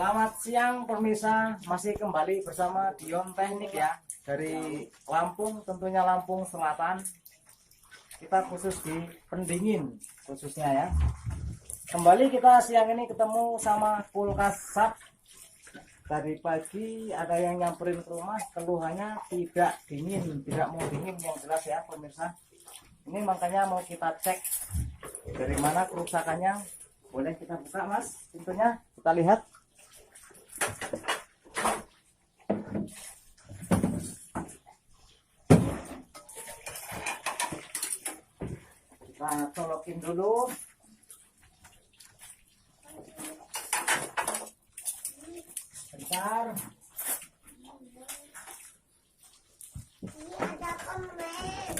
Selamat siang pemirsa, masih kembali bersama Dion Teknik ya, dari Lampung, tentunya Lampung Selatan. Kita khusus di pendingin khususnya ya. Kembali kita siang ini ketemu sama kulkas SAP. Tadi pagi ada yang nyamperin ke rumah, keluhannya tidak dingin, tidak mau dingin yang jelas ya pemirsa. Ini makanya mau kita cek dari mana kerusakannya. Boleh kita buka mas pintunya, kita lihat. Kita colokin dulu. Bentar. Ini ada permen.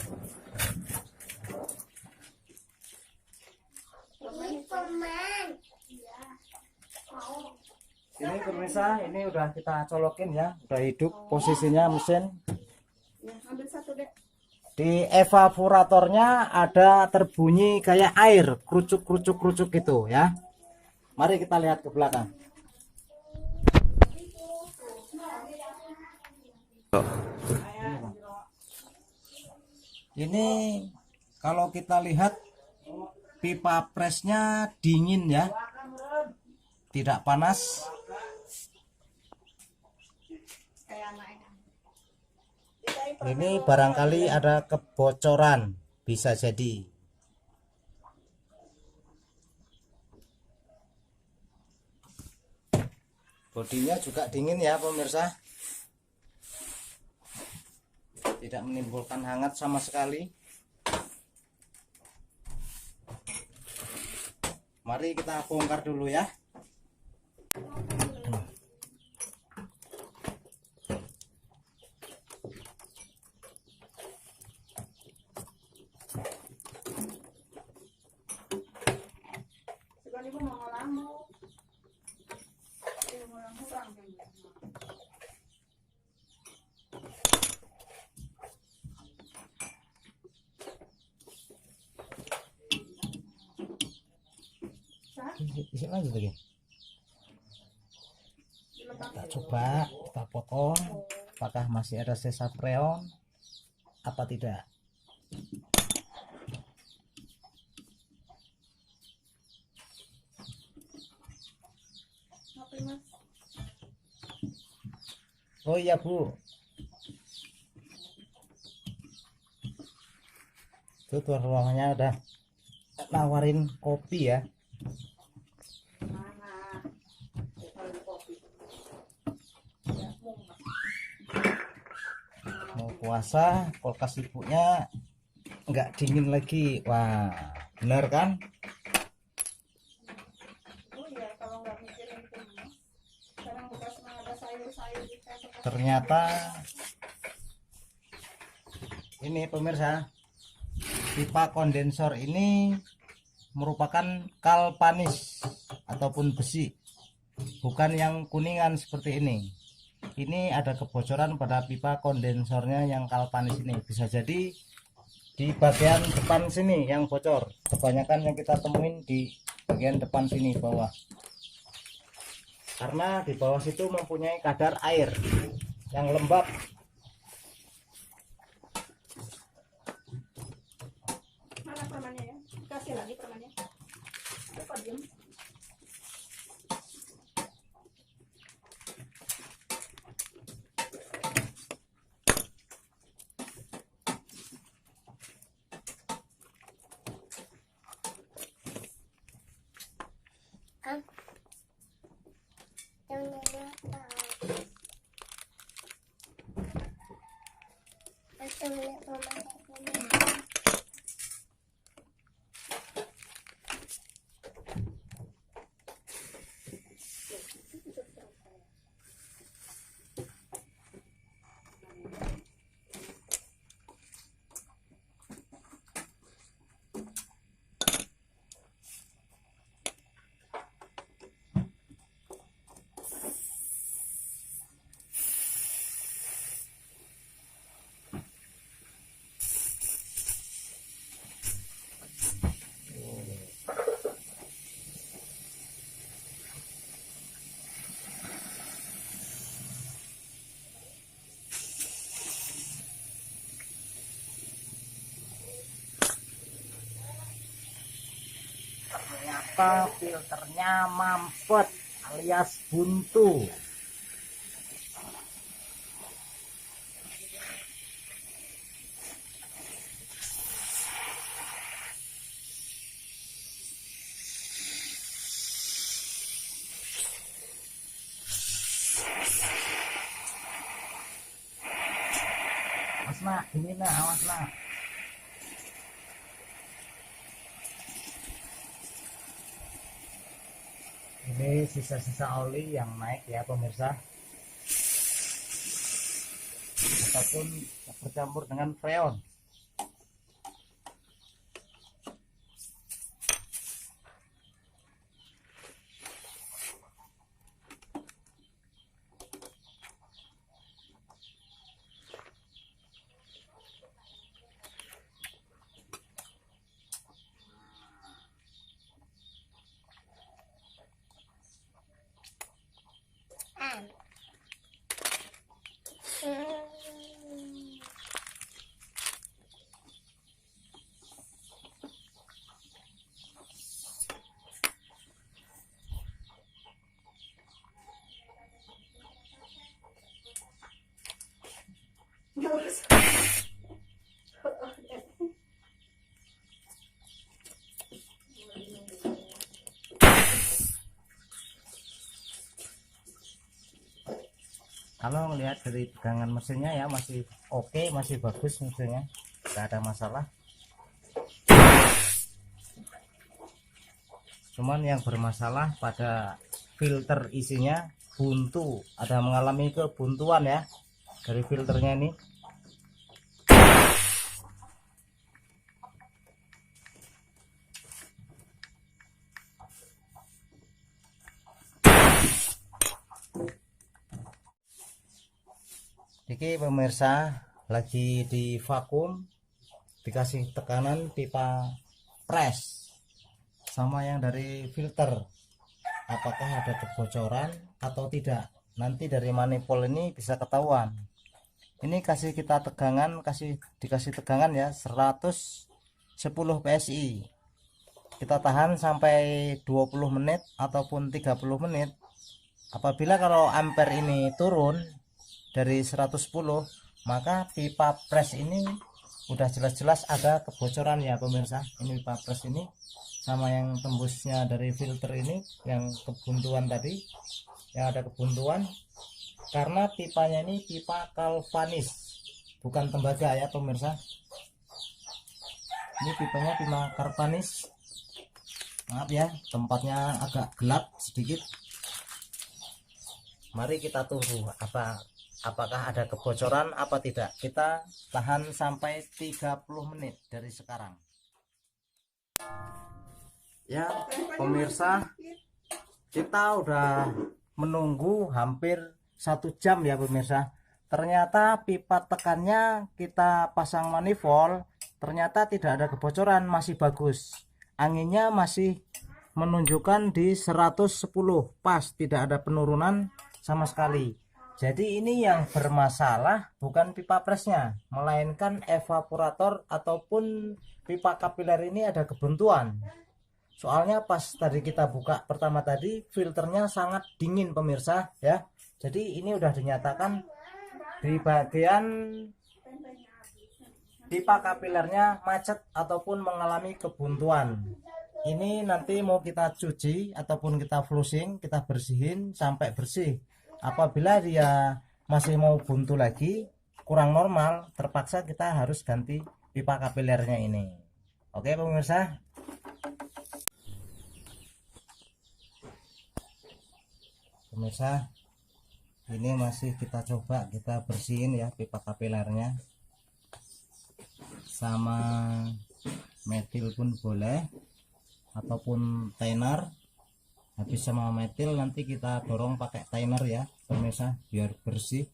Ini permen. Ini pemirsa, ini udah kita colokin ya, udah hidup posisinya mesin. Ambil satu deh. Di evaporatornya ada terbunyi kayak air, kerucuk gitu ya. Mari kita lihat ke belakang. Ini kalau kita lihat pipa presnya dingin ya, tidak panas. Ini barangkali ada kebocoran, bisa jadi. Bodinya juga dingin ya pemirsa, tidak menimbulkan hangat sama sekali. Mari kita bongkar dulu ya. Isi lanjut lagi. Kita coba, kita potong, apakah masih ada sisa freon apa tidak. Oh iya Bu, itu tuan ruangannya udah nawarin kopi ya. Mau puasa, kulkas ibunya nggak dingin lagi. Wah, bener kan? Ternyata ini pemirsa, pipa kondensor ini merupakan kalpanis ataupun besi, bukan yang kuningan seperti ini. Ini ada kebocoran pada pipa kondensornya yang kalpanis ini. Bisa jadi di bagian depan sini yang bocor. Kebanyakan yang kita temuin di bagian depan sini bawah, karena di bawah situ mempunyai kadar air yang lembab. Mana permennya ya? Kasih lagi permennya. Apa diem? ternyata filternya mampet alias buntu. Awas nak, ini nak, awas nak. Ini sisa-sisa oli yang naik ya pemirsa, ataupun bercampur dengan freon. Kalau melihat dari tegangan mesinnya ya masih oke, masih bagus mesinnya, nggak ada masalah. Cuman yang bermasalah pada filter isinya buntu, ada mengalami kebuntuan ya dari filternya ini. Ini pemirsa lagi di vakum, dikasih tekanan pipa press sama yang dari filter, apakah ada kebocoran atau tidak. Nanti dari manifold ini bisa ketahuan. Ini kasih kita tegangan, dikasih tegangan ya 110 PSI. Kita tahan sampai 20 menit ataupun 30 menit. Apabila kalau ampere ini turun dari 110, maka pipa press ini udah jelas-jelas ada kebocoran ya pemirsa. Ini pipa press ini sama yang tembusnya dari filter ini yang kebuntuan tadi, yang ada kebuntuan karena pipanya ini pipa galvanis, bukan tembaga ya pemirsa. Ini pipanya pipa galvanis. Maaf ya, tempatnya agak gelap sedikit. Mari kita tunggu apakah ada kebocoran apa tidak. Kita tahan sampai 30 menit dari sekarang. Ya pemirsa, kita udah menunggu hampir 1 jam ya pemirsa. Ternyata pipa tekannya kita pasang manifold, ternyata tidak ada kebocoran, masih bagus. Anginnya masih menunjukkan di 110 pas, tidak ada penurunan sama sekali. Jadi ini yang bermasalah bukan pipa pressnya, melainkan evaporator ataupun pipa kapiler ini ada kebuntuan. Soalnya pas tadi kita buka pertama tadi, filternya sangat dingin pemirsa ya. Jadi ini udah dinyatakan di bagian pipa kapilernya macet ataupun mengalami kebuntuan. Ini nanti mau kita cuci ataupun kita flushing, kita bersihin sampai bersih. Apabila dia masih mau buntu lagi, kurang normal, terpaksa kita harus ganti pipa kapilernya ini. Oke pemirsa. Pemirsa, ini masih kita coba kita bersihin ya pipa kapilernya. Sama metil pun boleh ataupun thinner. Habis sama metil nanti kita dorong pakai thinner ya pemirsa biar bersih.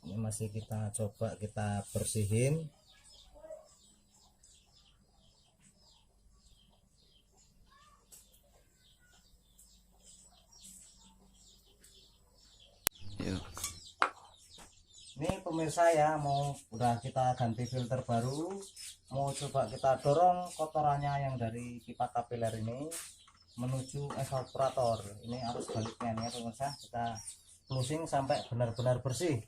Ini masih kita coba kita bersihin. Ini pemirsa ya, udah kita ganti filter baru, mau coba kita dorong kotorannya yang dari pipa kapiler ini menuju evaporator. Ini arus baliknya nih ya pemirsa, kita flushing sampai benar-benar bersih.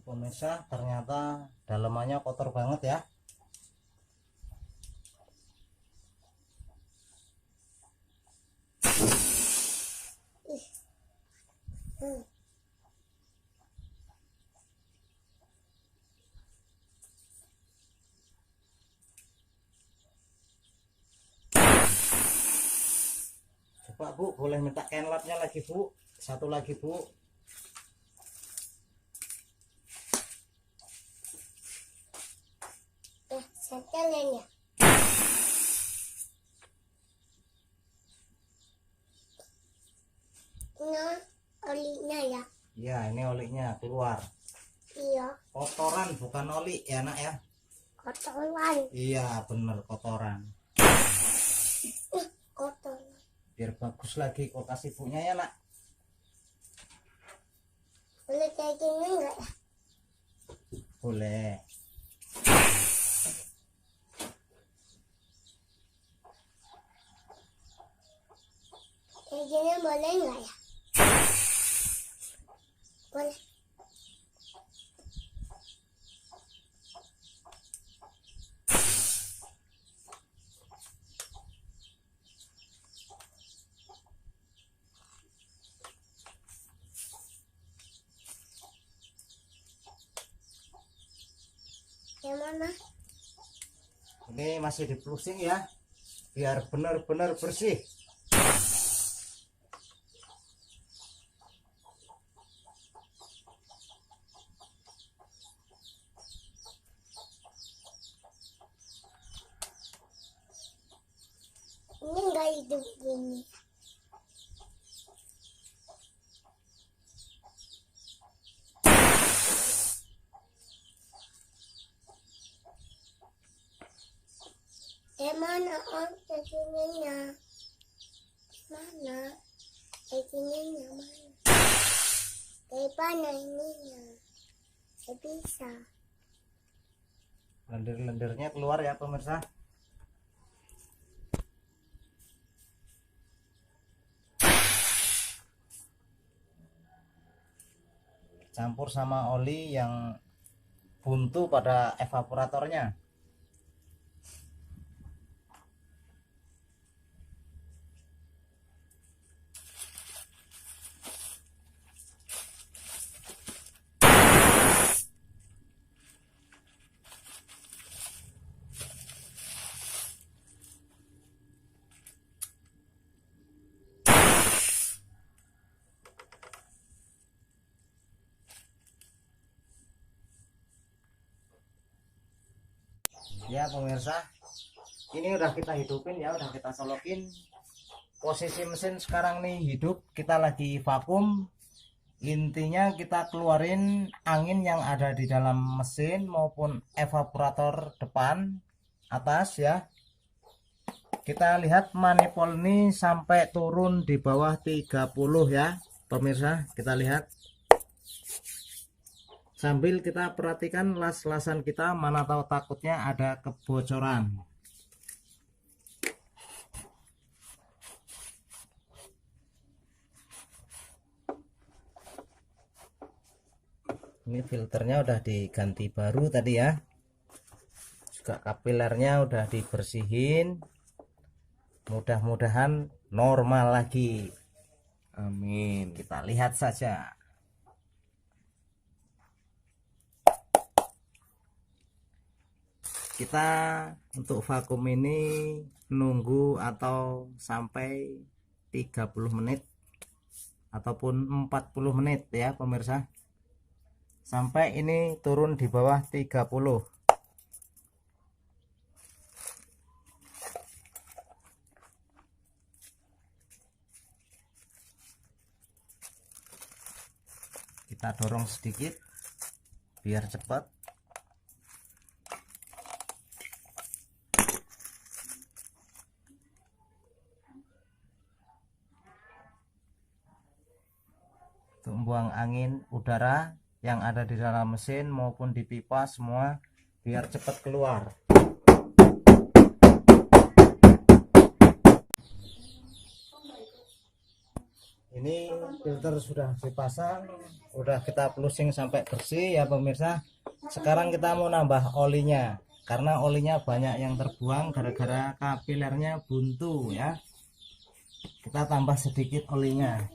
Pemirsa, ternyata dalamannya kotor banget ya. Coba Bu, boleh minta kenlapnya lagi Bu, satu lagi Bu. Setelahnya ini olinya ya. Ya, ini olinya keluar. Iya, Kotoran bukan oli ya nak ya. kotoran. Iya bener, kotoran. Kotor. Biar bagus lagi kulkas ibunya ya nak. Boleh kayak gini enggak ya? Boleh. Kayak gini boleh enggak ya? Boleh. Yang mana? Ini masih di flushing ya, biar benar-benar bersih. Ini enggak hidup gini. Mana om segininya? Mana? Segininya mana? Kayak mana ininya? Gak bisa. Lendir-lendirnya keluar ya pemirsa. Campur sama oli yang buntu pada evaporatornya. Ya pemirsa, ini udah kita hidupin ya, udah kita colokin. Posisi mesin sekarang nih hidup, kita lagi vakum. Intinya kita keluarin angin yang ada di dalam mesin maupun evaporator depan atas ya. Kita lihat manifold ini sampai turun di bawah 30 ya pemirsa, kita lihat. Sambil kita perhatikan las-lasan kita, mana tahu takutnya ada kebocoran. Ini filternya udah diganti baru tadi ya. Juga kapilernya udah dibersihin. Mudah-mudahan normal lagi. Amin. Kita lihat saja. Kita untuk vakum ini nunggu atau sampai 30 menit ataupun 40 menit ya pemirsa, sampai ini turun di bawah 30. Kita dorong sedikit biar cepat. Untuk buang angin udara yang ada di dalam mesin maupun di pipa semua biar cepat keluar. Ini filter sudah dipasang, udah kita flushing sampai bersih ya pemirsa. Sekarang kita mau nambah olinya, karena olinya banyak yang terbuang gara-gara kapilernya buntu ya. Kita tambah sedikit olinya.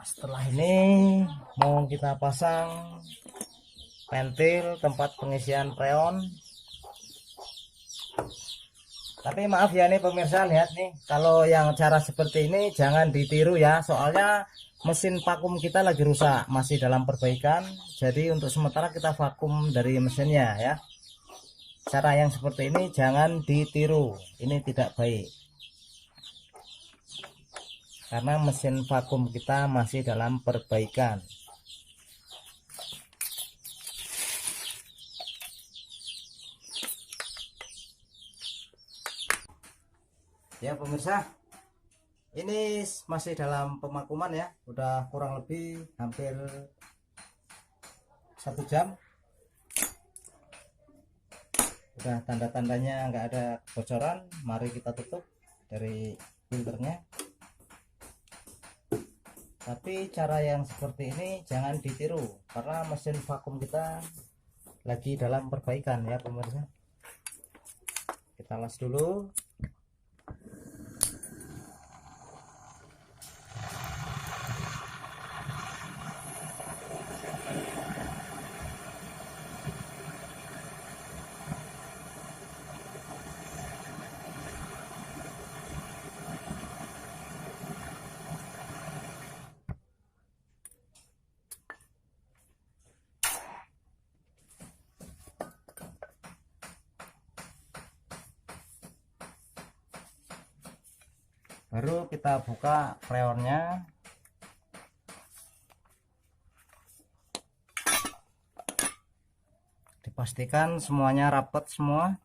Setelah ini mau kita pasang pentil tempat pengisian freon. Tapi maaf ya nih pemirsa, lihat nih, kalau yang cara seperti ini jangan ditiru ya, soalnya mesin vakum kita lagi rusak, masih dalam perbaikan. Jadi untuk sementara kita vakum dari mesinnya ya. Cara yang seperti ini jangan ditiru, ini tidak baik. Karena mesin vakum kita masih dalam perbaikan. Ya pemirsa, ini masih dalam pemakuman ya, udah kurang lebih hampir 1 jam. Udah tanda-tandanya nggak ada kebocoran. Mari kita tutup dari filternya. Tapi cara yang seperti ini jangan ditiru, karena mesin vakum kita lagi dalam perbaikan ya pemirsa. Kita las dulu. Baru kita buka freonnya. Dipastikan semuanya rapat semua.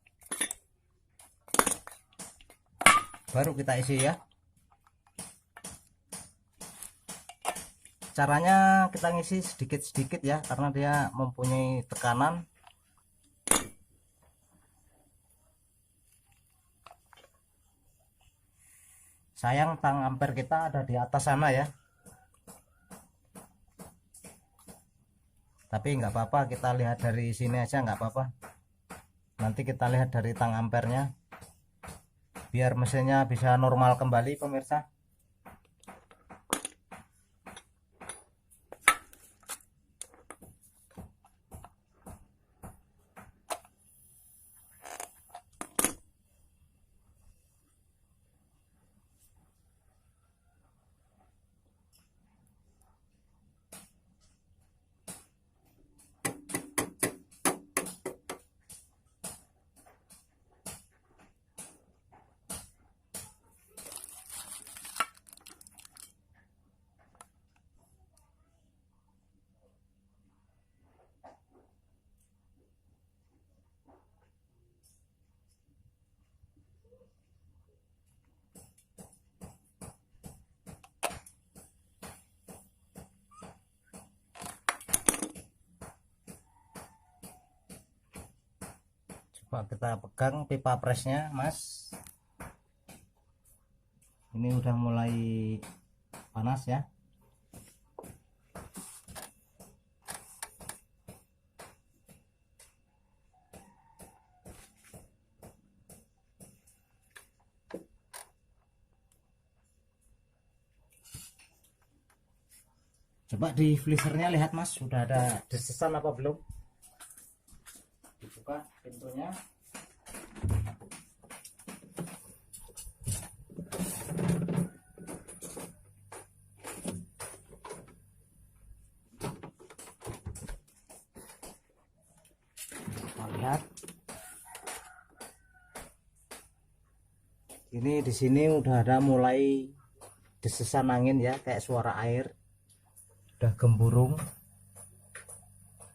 Baru kita isi ya. Caranya kita ngisi sedikit-sedikit ya, karena dia mempunyai tekanan. Sayang tang ampere kita ada di atas sana ya. Tapi nggak apa-apa, kita lihat dari sini aja nggak apa-apa. Nanti kita lihat dari tang ampernya, biar mesinnya bisa normal kembali pemirsa. Coba kita pegang pipa presnya, Mas. Ini udah mulai panas ya. Coba di flisernya lihat, Mas, sudah ada desesan apa belum? Dibuka pintunya. Kita lihat. Ini di sini udah ada mulai desesan angin ya, kayak suara air. Udah gemburung.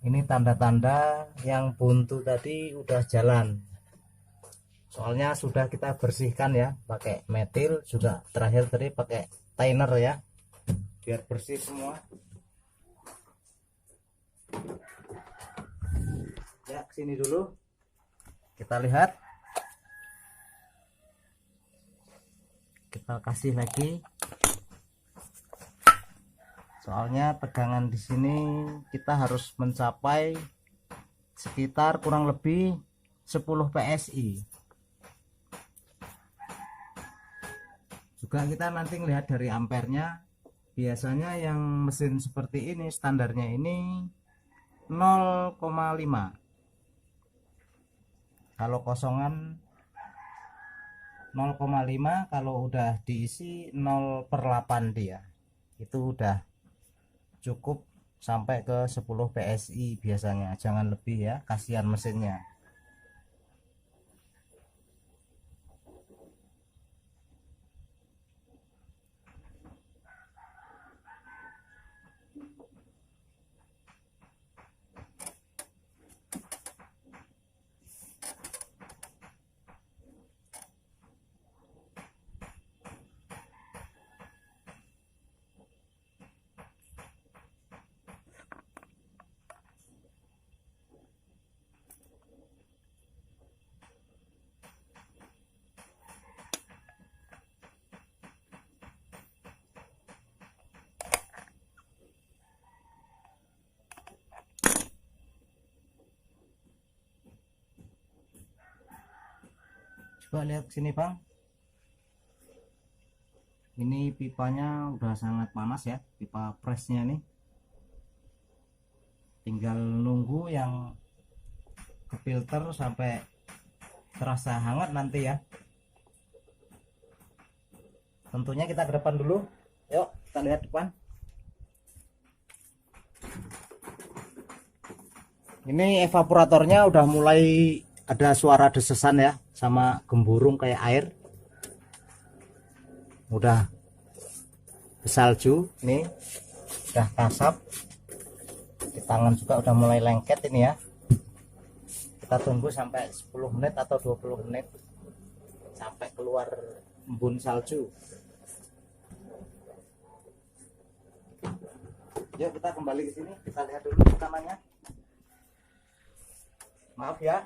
Ini tanda-tanda yang buntu tadi udah jalan. Soalnya sudah kita bersihkan ya, pakai metil, juga terakhir tadi pakai thinner ya, biar bersih semua. Ya, sini dulu. Kita lihat. Kita kasih lagi. Soalnya tegangan di sini kita harus mencapai sekitar kurang lebih 10 PSI. Juga kita nanti lihat dari ampernya. Biasanya yang mesin seperti ini standarnya ini 0,5. Kalau kosongan 0,5, kalau udah diisi 0/8 dia. Itu udah cukup sampai ke 10 PSI biasanya, jangan lebih ya, kasihan mesinnya. Coba lihat sini, Bang. Ini pipanya udah sangat panas ya, pipa presnya nih. Tinggal nunggu yang ke filter sampai terasa hangat nanti ya. Tentunya kita ke depan dulu. Yuk, kita lihat depan. Ini evaporatornya udah mulai ada suara desesan ya, sama gemburung kayak air. Udah bersalju nih, udah kasap. Di tangan juga udah mulai lengket ini ya. Kita tunggu sampai 10 menit atau 20 menit sampai keluar embun salju. Yuk kita kembali ke sini, kita lihat dulu tekanannya. Maaf ya,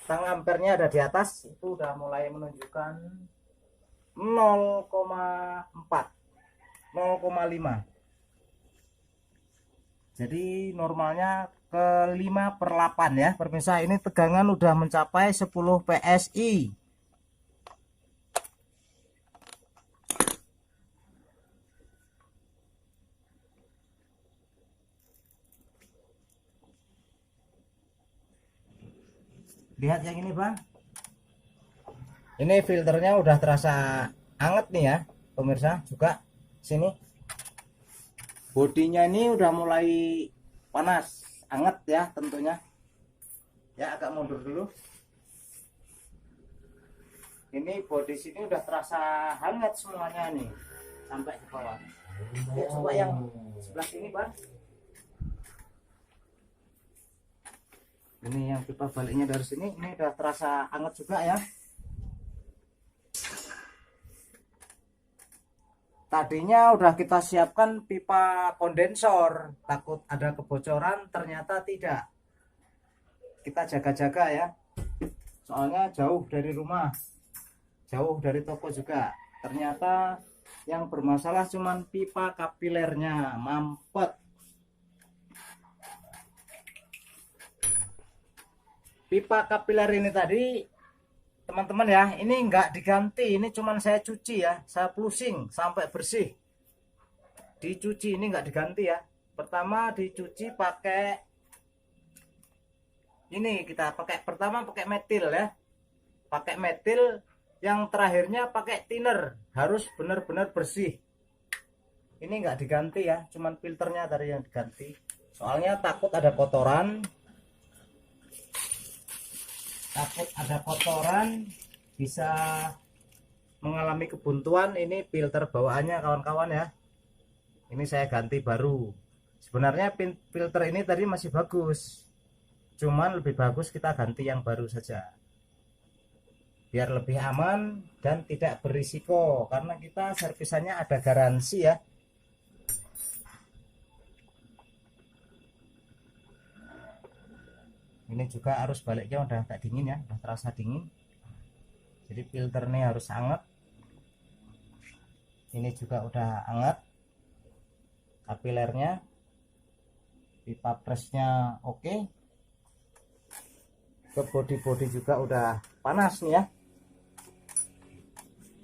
tang ampernya ada di atas, itu udah mulai menunjukkan 0,4, 0,5. Jadi normalnya ke 5/8 ya pemirsa. Ini tegangan udah mencapai 10 PSI. Lihat yang ini, Bang. Ini filternya udah terasa anget nih ya pemirsa. Juga sini bodinya ini udah mulai panas, anget ya tentunya. Ya, agak mundur dulu. Ini bodi sini udah terasa hangat semuanya nih sampai ke bawah. Ya, coba yang sebelah sini, Bang. Ini yang pipa baliknya dari sini, ini udah terasa hangat juga ya. Tadinya udah kita siapkan pipa kondensor, takut ada kebocoran, ternyata tidak. Kita jaga-jaga ya. soalnya jauh dari rumah, jauh dari toko juga. Ternyata yang bermasalah cuman pipa kapilernya mampet. Pipa kapiler ini tadi teman-teman ya, ini enggak diganti, ini cuman saya cuci ya, saya flushing sampai bersih. Dicuci, ini enggak diganti ya. Pertama dicuci pakai ini, kita pakai pertama pakai metil ya, pakai metil. Yang terakhirnya pakai thinner, harus benar-benar bersih. Ini enggak diganti ya, cuman filternya tadi yang diganti, soalnya takut ada kotoran, bisa mengalami kebuntuan. Ini filter bawaannya kawan-kawan ya, ini saya ganti baru. Sebenarnya filter ini tadi masih bagus, cuman lebih bagus kita ganti yang baru saja biar lebih aman dan tidak berisiko, karena kita servisannya ada garansi ya. Ini juga arus baliknya udah agak dingin ya, udah terasa dingin, jadi filter ini harus hangat. Ini juga udah hangat kapilernya, pipa presnya oke, ke body juga udah panas nih ya.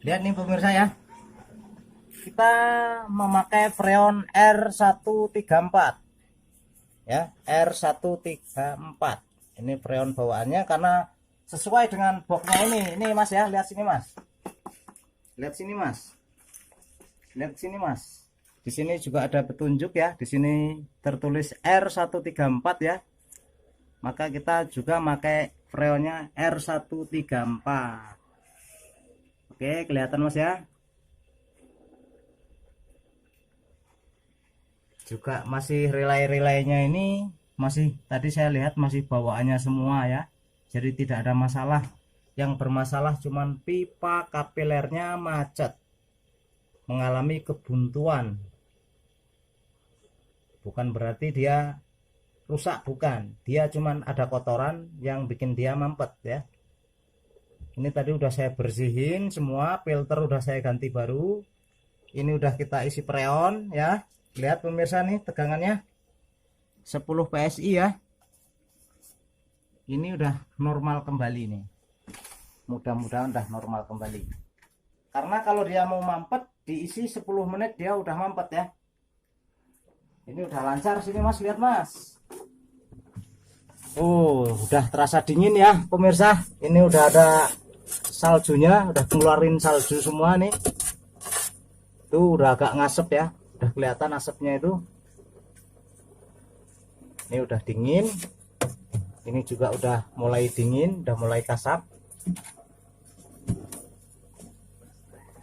Lihat nih pemirsa ya, kita memakai freon R134 ya, R134. Ini freon bawaannya karena sesuai dengan boxnya ini mas ya. Lihat sini mas, lihat sini mas, lihat sini mas. Di sini juga ada petunjuk ya, di sini tertulis R134 ya. Maka kita juga pakai freonnya R134. Oke, kelihatan mas ya. Juga masih relay-relaynya ini masih, tadi saya lihat masih bawaannya semua ya, jadi tidak ada masalah. Yang bermasalah cuman pipa kapilernya macet, mengalami kebuntuan. Bukan berarti dia rusak, bukan, dia cuman ada kotoran yang bikin dia mampet ya. Ini tadi udah saya bersihin semua, filter udah saya ganti baru. Ini udah kita isi freon ya. Lihat pemirsa nih tegangannya 10 PSI ya. Ini udah normal kembali nih, mudah-mudahan udah normal kembali. Karena kalau dia mau mampet diisi 10 menit dia udah mampet ya. Ini udah lancar sini mas, lihat mas. Udah terasa dingin ya pemirsa. Ini udah ada saljunya, udah keluarin salju semua nih. Tuh udah agak ngasep ya, udah kelihatan asapnya itu. Ini udah dingin. Ini juga udah mulai dingin, udah mulai kasap.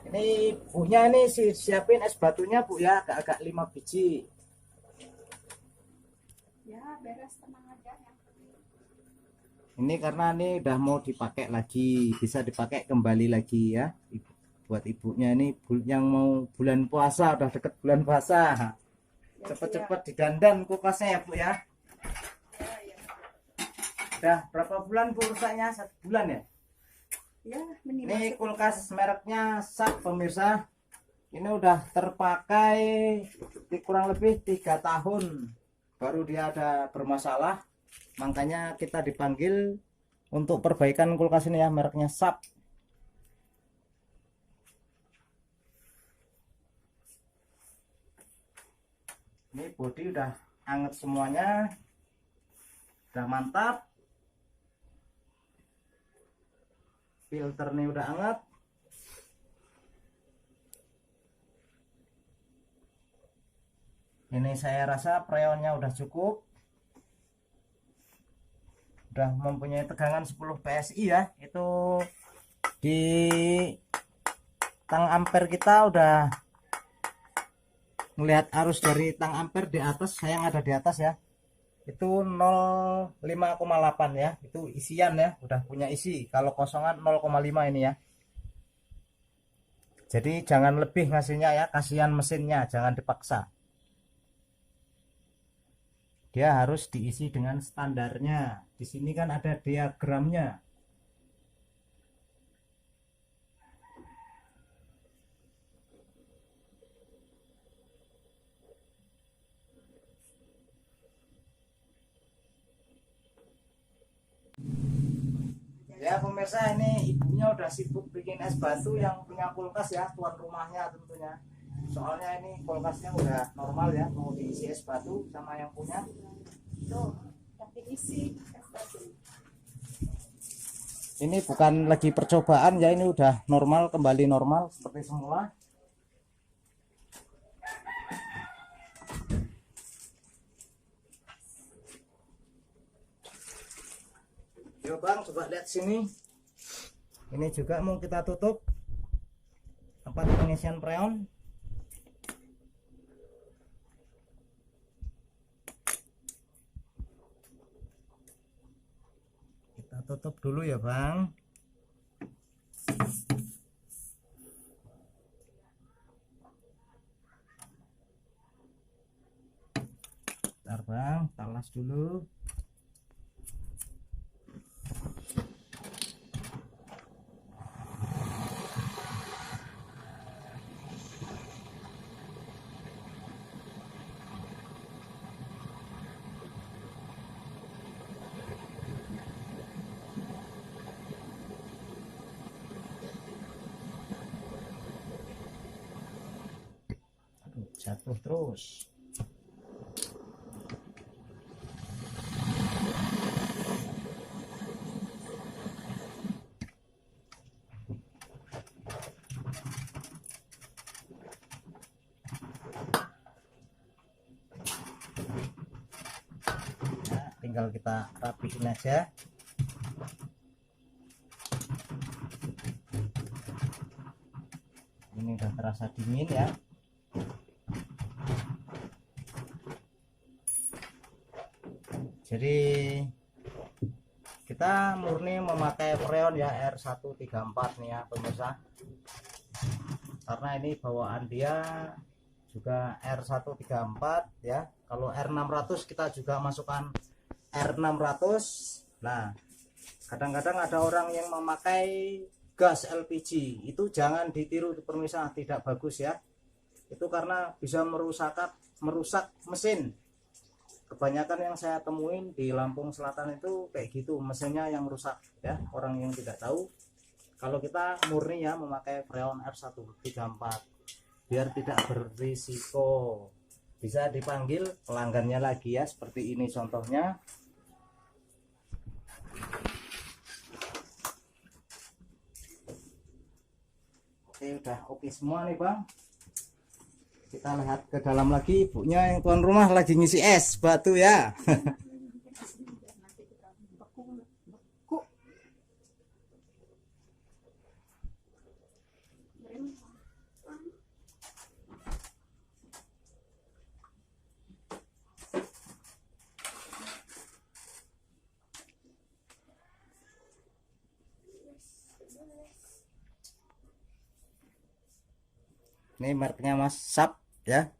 Ini bunya ini siapin es batunya bu ya, agak-agak 5 biji. Ya beres, tenang aja ya. Ini karena ini udah mau dipakai lagi, bisa dipakai kembali lagi ya. Buat ibunya ini yang mau bulan puasa, udah deket bulan puasa. Cepet-cepet didandan kulkasnya ya bu ya. Udah berapa bulan bu rusaknya? 1 bulan ya? Ya, minimal Ini sekitar. kulkas mereknya SAP pemirsa. Ini udah terpakai kurang lebih 3 tahun. Baru dia ada bermasalah. Makanya kita dipanggil untuk perbaikan kulkas ini ya, mereknya SAP. Ini bodi udah anget semuanya. Udah mantap. Filter nih udah anget. Ini saya rasa freonnya udah cukup. Udah mempunyai tegangan 10 PSI ya. Itu di tang ampere kita udah melihat arus dari tang ampere di atas, saya yang ada di atas ya. Itu 0,5,8 ya. Itu isian ya, udah punya isi. Kalau kosongan 0,5 ini ya. Jadi jangan lebih ngasihnya ya, kasihan mesinnya, jangan dipaksa. Dia harus diisi dengan standarnya. Di sini kan ada diagramnya. Ya pemirsa, ini ibunya udah sibuk bikin es batu yang punya kulkas ya, tuan rumahnya tentunya. Soalnya ini kulkasnya udah normal ya, mau diisi es batu sama yang punya. Tuh, tapi isi es batu. Ini bukan lagi percobaan ya, ini udah normal, kembali normal seperti semula. Yuk bang, coba lihat sini. Ini juga mau kita tutup tempat pengisian freon. Kita tutup dulu ya bang. Bentar bang, talas dulu. Jatuh terus. Nah, tinggal kita rapiin aja. Ini udah terasa dingin ya. Jadi kita murni memakai freon ya R134 nih ya pemirsa, karena ini bawaan dia juga R134 ya. Kalau R600 kita juga masukkan R600. Nah kadang-kadang ada orang yang memakai gas LPG, itu jangan ditiru pemirsa, tidak bagus ya. Itu karena bisa merusak mesin. Kebanyakan yang saya temuin di Lampung Selatan itu kayak gitu, mesinnya yang rusak ya, orang yang tidak tahu. Kalau kita murni ya memakai freon R134 biar tidak berisiko. Bisa dipanggil pelanggannya lagi ya, seperti ini contohnya. Oke, udah oke semua nih bang. Kita lihat ke dalam lagi, ibunya yang tuan rumah lagi ngisi es batu ya. Nanti kita beku. Ini mereknya Mas Sap ya.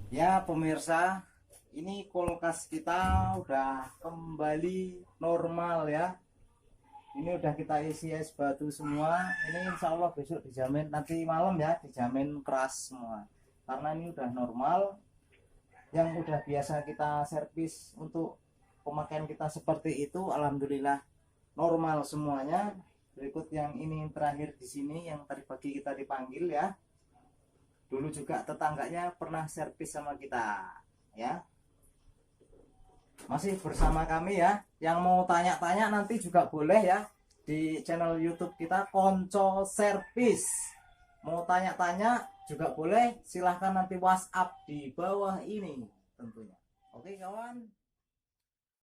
Ya pemirsa, ini kulkas kita udah kembali normal ya. Ini udah kita isi es batu semua. Ini insya Allah besok dijamin, nanti malam ya dijamin keras semua. Karena ini udah normal. Yang udah biasa kita servis untuk pemakaian kita seperti itu, alhamdulillah normal semuanya. Berikut yang ini terakhir di sini, yang tadi pagi kita dipanggil ya. Dulu juga tetangganya pernah servis sama kita ya. Masih bersama kami ya. Yang mau tanya-tanya nanti juga boleh ya di channel YouTube kita Konco Servis. Mau tanya-tanya juga boleh, silahkan nanti WhatsApp di bawah ini tentunya. Oke kawan.